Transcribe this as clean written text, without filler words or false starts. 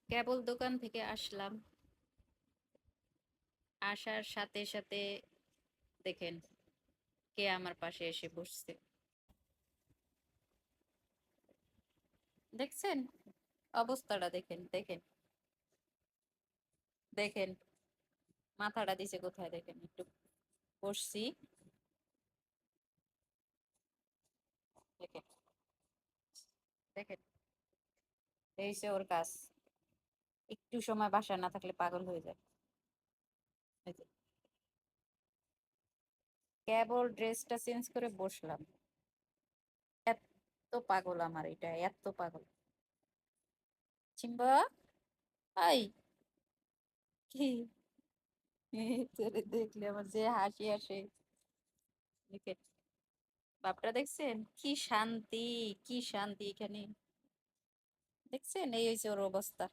কেবল দোকান থেকে আসলাম, আসার সাথে সাথে দেখেন কে আমার পাশে এসে বসছে। দেখছেন অবস্থাটা, দেখেন দেখেন দেখেন, মাথাটা দিছে কোথায় দেখেন একটু। বসছি, দেখেন দেখেন, এই যে ওর কাজ। একটু সময় বাসায় না থাকলে পাগল হয়ে যায়। এই যে, কেবল ড্রেসটা চেঞ্জ করে বসলাম। এত পাগল আমার, এটা এত পাগল। চিম্বা, আই কি, তোরে দেখলে আমার যে হাসি আসে। দেখেন বাপটা, দেখছেন কি শান্তি, কি শান্তি এখানে। দেখছেন এই হয়েছে ওর অবস্থা।